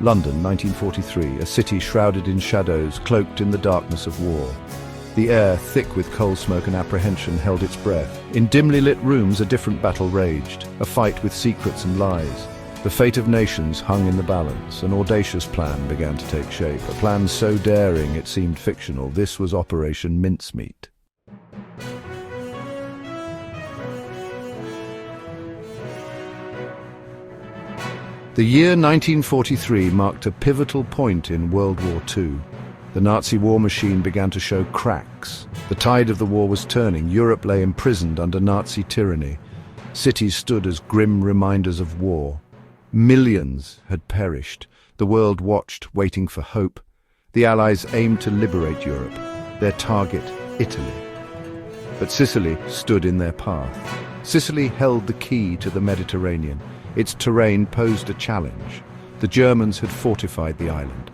London, 1943, a city shrouded in shadows, cloaked in the darkness of war. The air, thick with coal smoke and apprehension, held its breath. In dimly lit rooms, a different battle raged, a fight with secrets and lies. The fate of nations hung in the balance. An audacious plan began to take shape, a plan so daring it seemed fictional. This was Operation Mincemeat. The year 1943 marked a pivotal point in World War II. The Nazi war machine began to show cracks. The tide of the war was turning. Europe lay imprisoned under Nazi tyranny. Cities stood as grim reminders of war. Millions had perished. The world watched, waiting for hope. The Allies aimed to liberate Europe. Their target, Italy. But Sicily stood in their path. Sicily held the key to the Mediterranean. Its terrain posed a challenge. The Germans had fortified the island.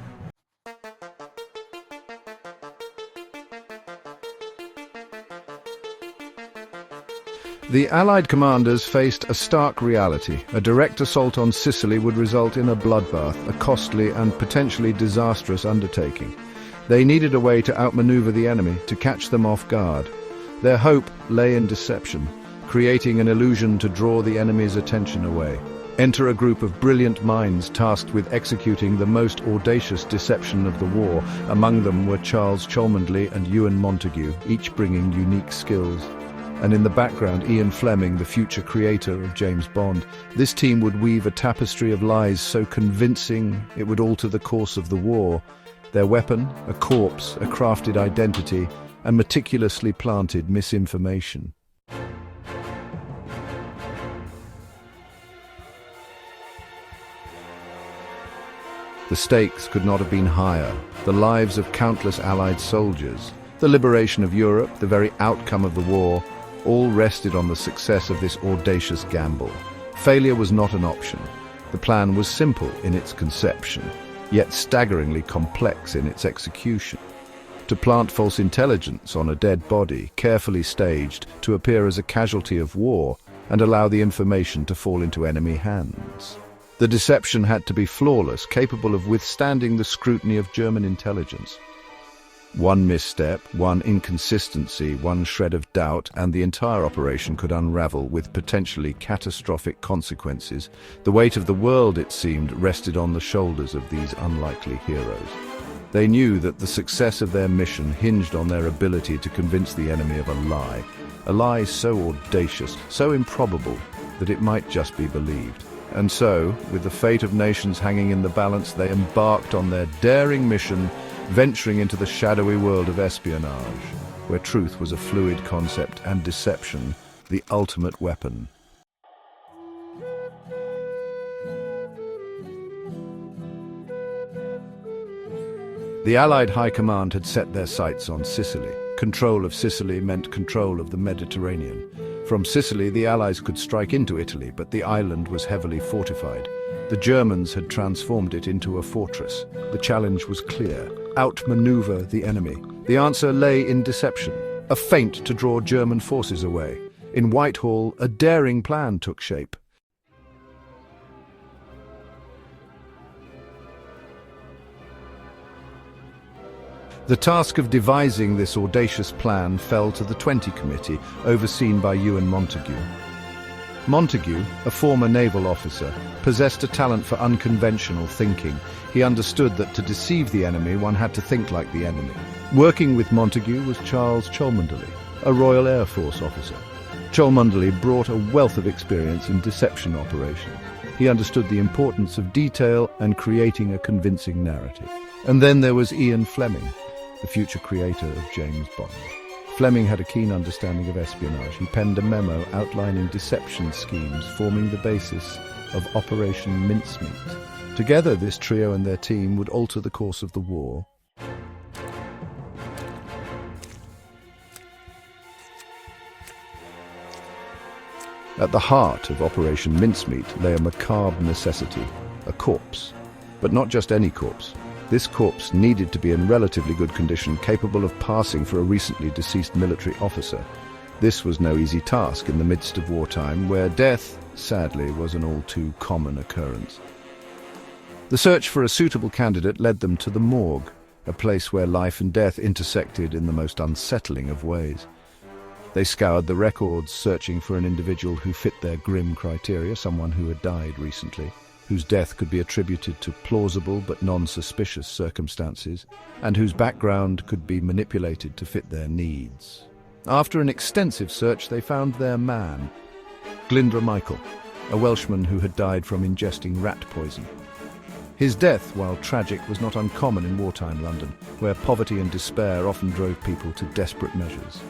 The Allied commanders faced a stark reality. A direct assault on Sicily would result in a bloodbath, a costly and potentially disastrous undertaking. They needed a way to outmaneuver the enemy, to catch them off guard. Their hope lay in deception, creating an illusion to draw the enemy's attention away. Enter a group of brilliant minds tasked with executing the most audacious deception of the war. Among them were Charles Cholmondeley and Ewan Montagu, each bringing unique skills. And in the background, Ian Fleming, the future creator of James Bond. This team would weave a tapestry of lies so convincing it would alter the course of the war. Their weapon, a corpse, a crafted identity, and meticulously planted misinformation. The stakes could not have been higher. The lives of countless Allied soldiers, the liberation of Europe, the very outcome of the war, all rested on the success of this audacious gamble. Failure was not an option. The plan was simple in its conception, yet staggeringly complex in its execution. To plant false intelligence on a dead body, carefully staged to appear as a casualty of war, and allow the information to fall into enemy hands. The deception had to be flawless, capable of withstanding the scrutiny of German intelligence. One misstep, one inconsistency, one shred of doubt, and the entire operation could unravel with potentially catastrophic consequences. The weight of the world, it seemed, rested on the shoulders of these unlikely heroes. They knew that the success of their mission hinged on their ability to convince the enemy of a lie so audacious, so improbable, that it might just be believed. And so, with the fate of nations hanging in the balance, they embarked on their daring mission, venturing into the shadowy world of espionage, where truth was a fluid concept and deception the ultimate weapon. The Allied High Command had set their sights on Sicily. Control of Sicily meant control of the Mediterranean. From Sicily, the Allies could strike into Italy, but the island was heavily fortified. The Germans had transformed it into a fortress. The challenge was clear: outmaneuver the enemy. The answer lay in deception, a feint to draw German forces away. In Whitehall, a daring plan took shape. The task of devising this audacious plan fell to the 20 Committee, overseen by Ewan Montagu. Montagu, a former naval officer, possessed a talent for unconventional thinking. He understood that to deceive the enemy, one had to think like the enemy. Working with Montagu was Charles Cholmondeley, a Royal Air Force officer. Cholmondeley brought a wealth of experience in deception operations. He understood the importance of detail and creating a convincing narrative. And then there was Ian Fleming, the future creator of James Bond. Fleming had a keen understanding of espionage. He penned a memo outlining deception schemes, forming the basis of Operation Mincemeat. Together, this trio and their team would alter the course of the war. At the heart of Operation Mincemeat lay a macabre necessity, a corpse. But not just any corpse. This corpse needed to be in relatively good condition, capable of passing for a recently deceased military officer. This was no easy task in the midst of wartime, where death, sadly, was an all too common occurrence. The search for a suitable candidate led them to the morgue, a place where life and death intersected in the most unsettling of ways. They scoured the records, searching for an individual who fit their grim criteria, someone who had died recently, whose death could be attributed to plausible but non-suspicious circumstances, and whose background could be manipulated to fit their needs. After an extensive search, they found their man, Glyndwr Michael, a Welshman who had died from ingesting rat poison. His death, while tragic, was not uncommon in wartime London, where poverty and despair often drove people to desperate measures.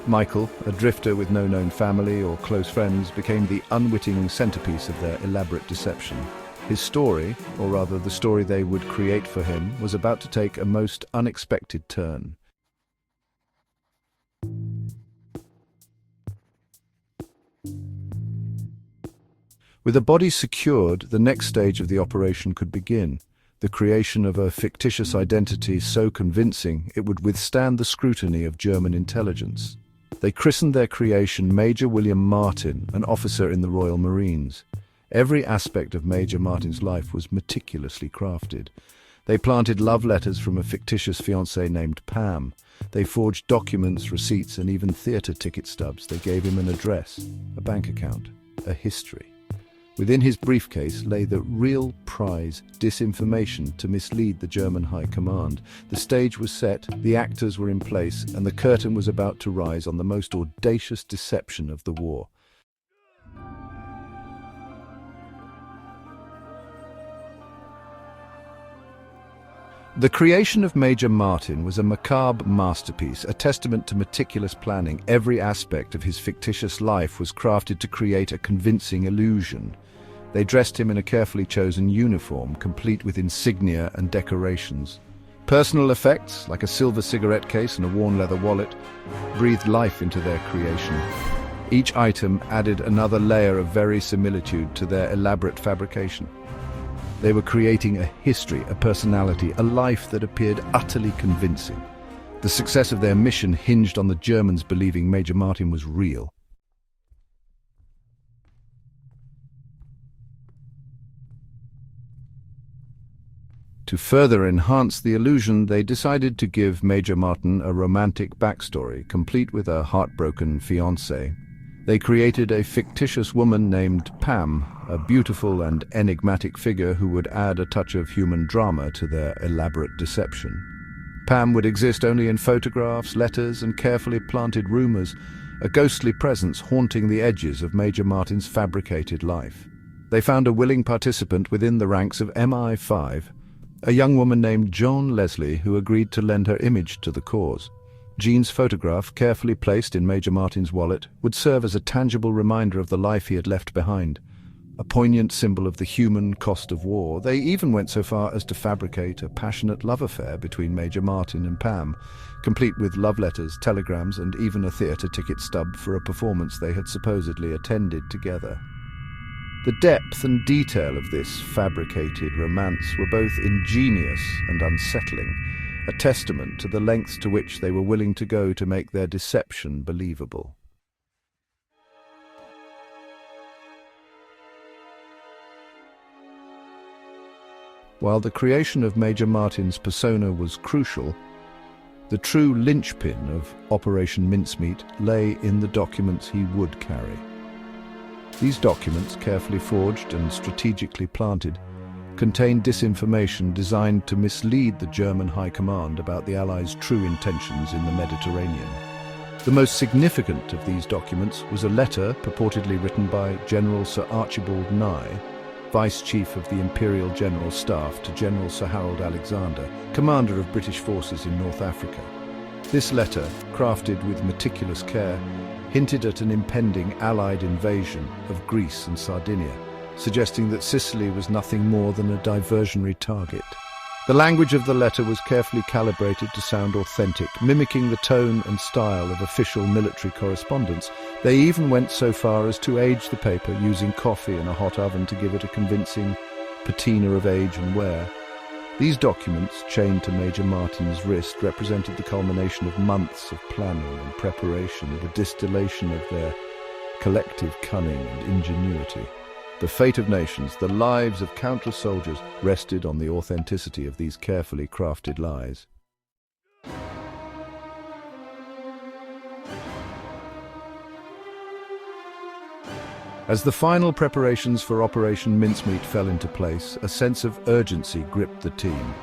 Michael, a drifter with no known family or close friends, became the unwitting centerpiece of their elaborate deception. His story, or rather the story they would create for him, was about to take a most unexpected turn. With a body secured, the next stage of the operation could begin, the creation of a fictitious identity so convincing it would withstand the scrutiny of German intelligence. They christened their creation Major William Martin, an officer in the Royal Marines. Every aspect of Major Martin's life was meticulously crafted. They planted love letters from a fictitious fiancée named Pam. They forged documents, receipts, and even theatre ticket stubs. They gave him an address, a bank account, a history. Within his briefcase lay the real prize, disinformation to mislead the German High Command. The stage was set, the actors were in place, and the curtain was about to rise on the most audacious deception of the war. The creation of Major Martin was a macabre masterpiece, a testament to meticulous planning. Every aspect of his fictitious life was crafted to create a convincing illusion. They dressed him in a carefully chosen uniform, complete with insignia and decorations. Personal effects, like a silver cigarette case and a worn leather wallet, breathed life into their creation. Each item added another layer of verisimilitude to their elaborate fabrication. They were creating a history, a personality, a life that appeared utterly convincing. The success of their mission hinged on the Germans believing Major Martin was real. To further enhance the illusion, they decided to give Major Martin a romantic backstory, complete with a heartbroken fiancée. They created a fictitious woman named Pam, a beautiful and enigmatic figure who would add a touch of human drama to their elaborate deception. Pam would exist only in photographs, letters, and carefully planted rumors, a ghostly presence haunting the edges of Major Martin's fabricated life. They found a willing participant within the ranks of MI5, a young woman named Joan Leslie who agreed to lend her image to the cause. Jean's photograph, carefully placed in Major Martin's wallet, would serve as a tangible reminder of the life he had left behind, a poignant symbol of the human cost of war. They even went so far as to fabricate a passionate love affair between Major Martin and Pam, complete with love letters, telegrams, and even a theatre ticket stub for a performance they had supposedly attended together. The depth and detail of this fabricated romance were both ingenious and unsettling, a testament to the lengths to which they were willing to go to make their deception believable. While the creation of Major Martin's persona was crucial, the true linchpin of Operation Mincemeat lay in the documents he would carry. These documents, carefully forged and strategically planted, contained disinformation designed to mislead the German High Command about the Allies' true intentions in the Mediterranean. The most significant of these documents was a letter purportedly written by General Sir Archibald Nye, Vice Chief of the Imperial General Staff, to General Sir Harold Alexander, commander of British forces in North Africa. This letter, crafted with meticulous care, hinted at an impending Allied invasion of Greece and Sardinia, suggesting that Sicily was nothing more than a diversionary target. The language of the letter was carefully calibrated to sound authentic, mimicking the tone and style of official military correspondence. They even went so far as to age the paper using coffee in a hot oven to give it a convincing patina of age and wear. These documents, chained to Major Martin's wrist, represented the culmination of months of planning and preparation, the distillation of their collective cunning and ingenuity. The fate of nations, the lives of countless soldiers, rested on the authenticity of these carefully crafted lies. As the final preparations for Operation Mincemeat fell into place, a sense of urgency gripped the team.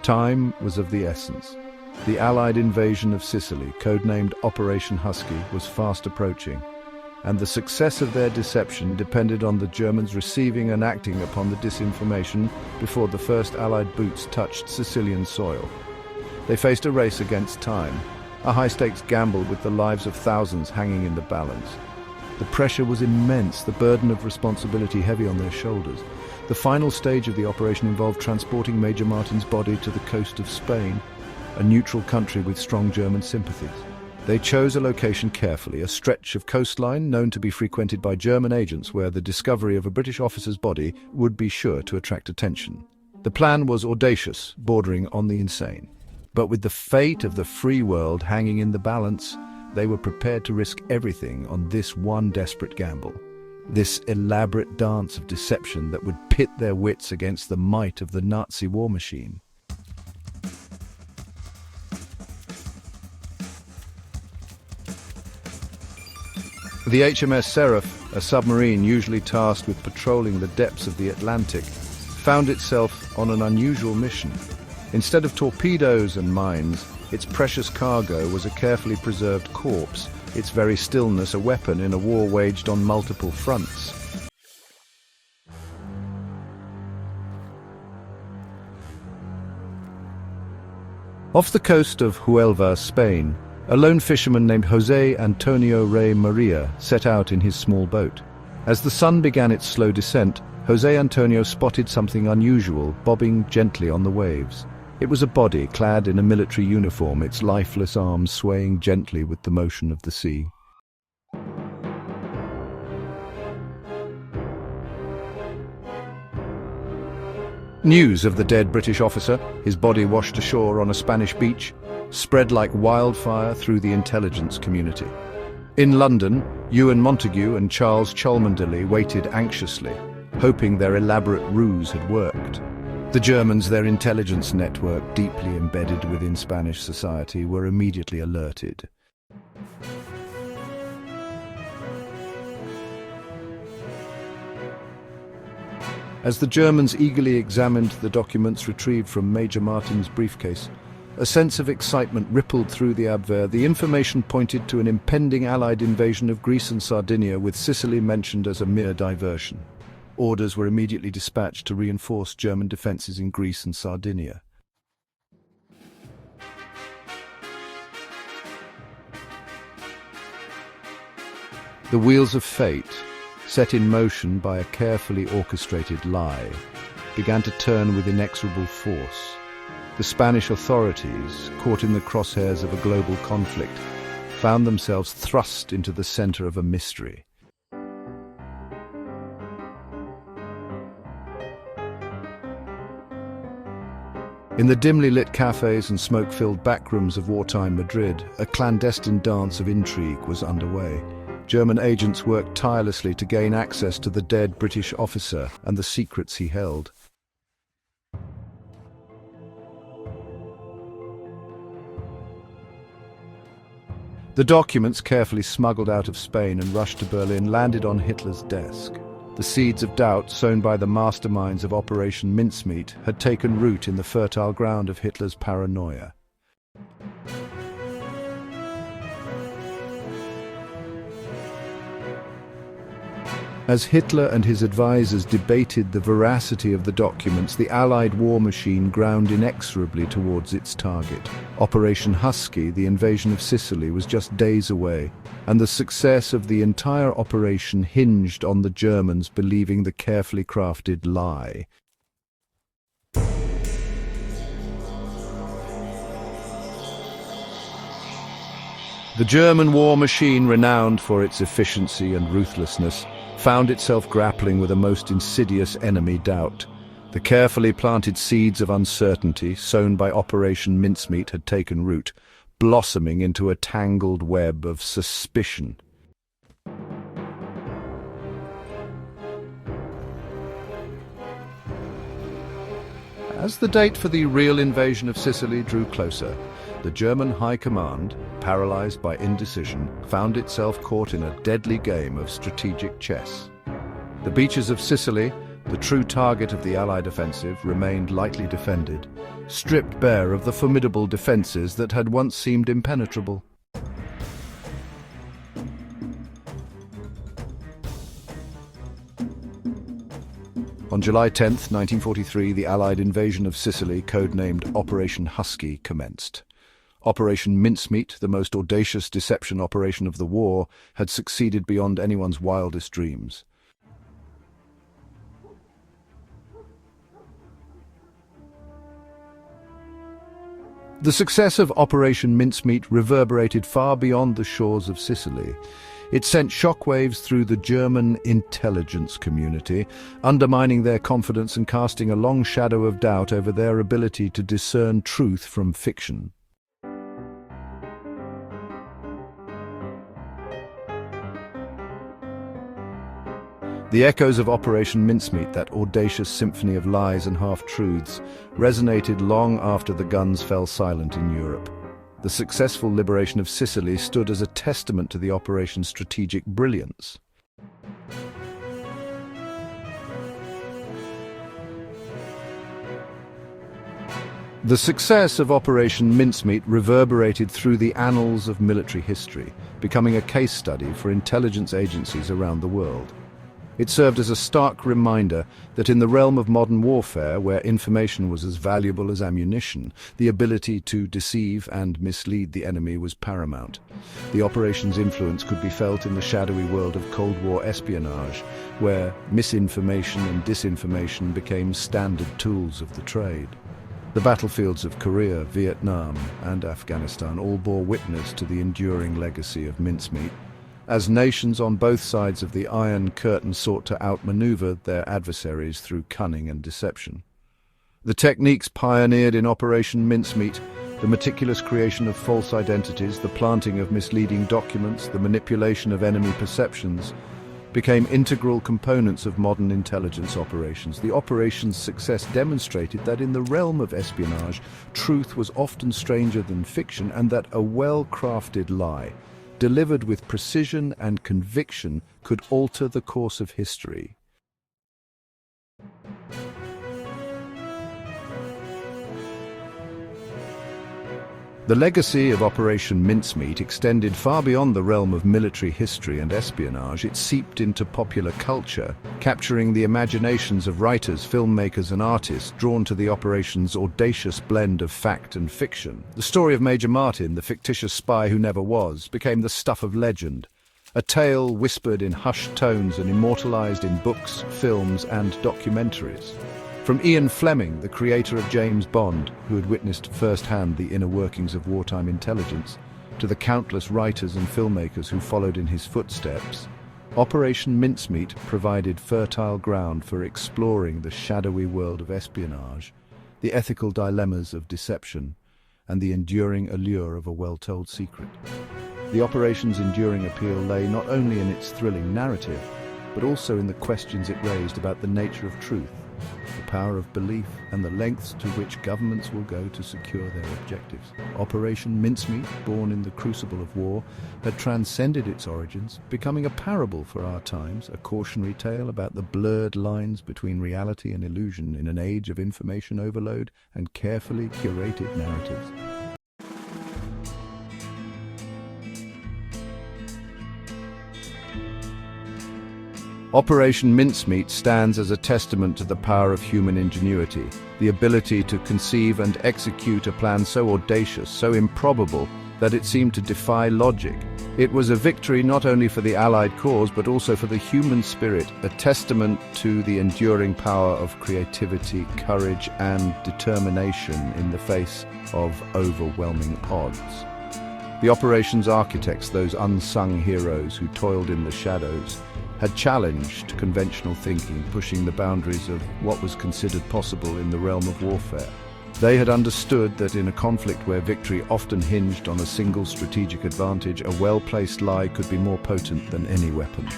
Time was of the essence. The Allied invasion of Sicily, codenamed Operation Husky, was fast approaching, and the success of their deception depended on the Germans receiving and acting upon the disinformation before the first Allied boots touched Sicilian soil. They faced a race against time, a high-stakes gamble with the lives of thousands hanging in the balance. The pressure was immense, the burden of responsibility heavy on their shoulders. The final stage of the operation involved transporting Major Martin's body to the coast of Spain, a neutral country with strong German sympathies. They chose a location carefully, a stretch of coastline known to be frequented by German agents where the discovery of a British officer's body would be sure to attract attention. The plan was audacious, bordering on the insane. But with the fate of the free world hanging in the balance, they were prepared to risk everything on this one desperate gamble. This elaborate dance of deception that would pit their wits against the might of the Nazi war machine. The HMS Seraph, a submarine usually tasked with patrolling the depths of the Atlantic, found itself on an unusual mission. Instead of torpedoes and mines, its precious cargo was a carefully preserved corpse, its very stillness a weapon in a war waged on multiple fronts. Off the coast of Huelva, Spain, a lone fisherman named José Antonio Rey Maria set out in his small boat. As the sun began its slow descent, José Antonio spotted something unusual, bobbing gently on the waves. It was a body clad in a military uniform, its lifeless arms swaying gently with the motion of the sea. News of the dead British officer, his body washed ashore on a Spanish beach, spread like wildfire through the intelligence community. In London, Ewan Montagu and Charles Cholmondeley waited anxiously, hoping their elaborate ruse had worked. The Germans, their intelligence network deeply embedded within Spanish society, were immediately alerted. As the Germans eagerly examined the documents retrieved from Major Martin's briefcase, a sense of excitement rippled through the Abwehr. The information pointed to an impending Allied invasion of Greece and Sardinia, with Sicily mentioned as a mere diversion. Orders were immediately dispatched to reinforce German defences in Greece and Sardinia. The wheels of fate, set in motion by a carefully orchestrated lie, began to turn with inexorable force. The Spanish authorities, caught in the crosshairs of a global conflict, found themselves thrust into the center of a mystery. In the dimly lit cafes and smoke-filled backrooms of wartime Madrid, a clandestine dance of intrigue was underway. German agents worked tirelessly to gain access to the dead British officer and the secrets he held. The documents, carefully smuggled out of Spain and rushed to Berlin, landed on Hitler's desk. The seeds of doubt sown by the masterminds of Operation Mincemeat had taken root in the fertile ground of Hitler's paranoia. As Hitler and his advisors debated the veracity of the documents, the Allied war machine ground inexorably towards its target. Operation Husky, the invasion of Sicily, was just days away, and the success of the entire operation hinged on the Germans believing the carefully crafted lie. The German war machine, renowned for its efficiency and ruthlessness, found itself grappling with a most insidious enemy, doubt. The carefully planted seeds of uncertainty sown by Operation Mincemeat had taken root, blossoming into a tangled web of suspicion. As the date for the real invasion of Sicily drew closer, the German High Command, paralyzed by indecision, found itself caught in a deadly game of strategic chess. The beaches of Sicily, the true target of the Allied offensive, remained lightly defended, stripped bare of the formidable defenses that had once seemed impenetrable. On July 10, 1943, the Allied invasion of Sicily, codenamed Operation Husky, commenced. Operation Mincemeat, the most audacious deception operation of the war, had succeeded beyond anyone's wildest dreams. The success of Operation Mincemeat reverberated far beyond the shores of Sicily. It sent shockwaves through the German intelligence community, undermining their confidence and casting a long shadow of doubt over their ability to discern truth from fiction. The echoes of Operation Mincemeat, that audacious symphony of lies and half-truths, resonated long after the guns fell silent in Europe. The successful liberation of Sicily stood as a testament to the operation's strategic brilliance. The success of Operation Mincemeat reverberated through the annals of military history, becoming a case study for intelligence agencies around the world. It served as a stark reminder that in the realm of modern warfare, where information was as valuable as ammunition, the ability to deceive and mislead the enemy was paramount. The operation's influence could be felt in the shadowy world of Cold War espionage, where misinformation and disinformation became standard tools of the trade. The battlefields of Korea, Vietnam, and Afghanistan all bore witness to the enduring legacy of mincemeat, as nations on both sides of the Iron Curtain sought to outmaneuver their adversaries through cunning and deception. The techniques pioneered in Operation Mincemeat, the meticulous creation of false identities, the planting of misleading documents, the manipulation of enemy perceptions, became integral components of modern intelligence operations. The operation's success demonstrated that in the realm of espionage, truth was often stranger than fiction, and that a well-crafted lie, delivered with precision and conviction, could alter the course of history. The legacy of Operation Mincemeat extended far beyond the realm of military history and espionage. It seeped into popular culture, capturing the imaginations of writers, filmmakers, and artists drawn to the operation's audacious blend of fact and fiction. The story of Major Martin, the fictitious spy who never was, became the stuff of legend, a tale whispered in hushed tones and immortalized in books, films, and documentaries. From Ian Fleming, the creator of James Bond, who had witnessed firsthand the inner workings of wartime intelligence, to the countless writers and filmmakers who followed in his footsteps, Operation Mincemeat provided fertile ground for exploring the shadowy world of espionage, the ethical dilemmas of deception, and the enduring allure of a well-told secret. The operation's enduring appeal lay not only in its thrilling narrative, but also in the questions it raised about the nature of truth, the power of belief, and the lengths to which governments will go to secure their objectives. Operation Mincemeat, born in the crucible of war, had transcended its origins, becoming a parable for our times, a cautionary tale about the blurred lines between reality and illusion in an age of information overload and carefully curated narratives. Operation Mincemeat stands as a testament to the power of human ingenuity, the ability to conceive and execute a plan so audacious, so improbable, that it seemed to defy logic. It was a victory not only for the Allied cause, but also for the human spirit, a testament to the enduring power of creativity, courage, and determination in the face of overwhelming odds. The operation's architects, those unsung heroes who toiled in the shadows, had challenged conventional thinking, pushing the boundaries of what was considered possible in the realm of warfare. They had understood that in a conflict where victory often hinged on a single strategic advantage, a well-placed lie could be more potent than any weapon.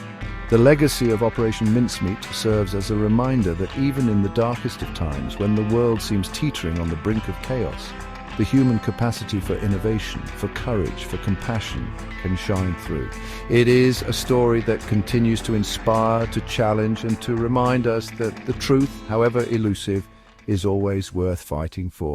The legacy of Operation Mincemeat serves as a reminder that even in the darkest of times, when the world seems teetering on the brink of chaos, the human capacity for innovation, for courage, for compassion can shine through. It is a story that continues to inspire, to challenge, and to remind us that the truth, however elusive, is always worth fighting for.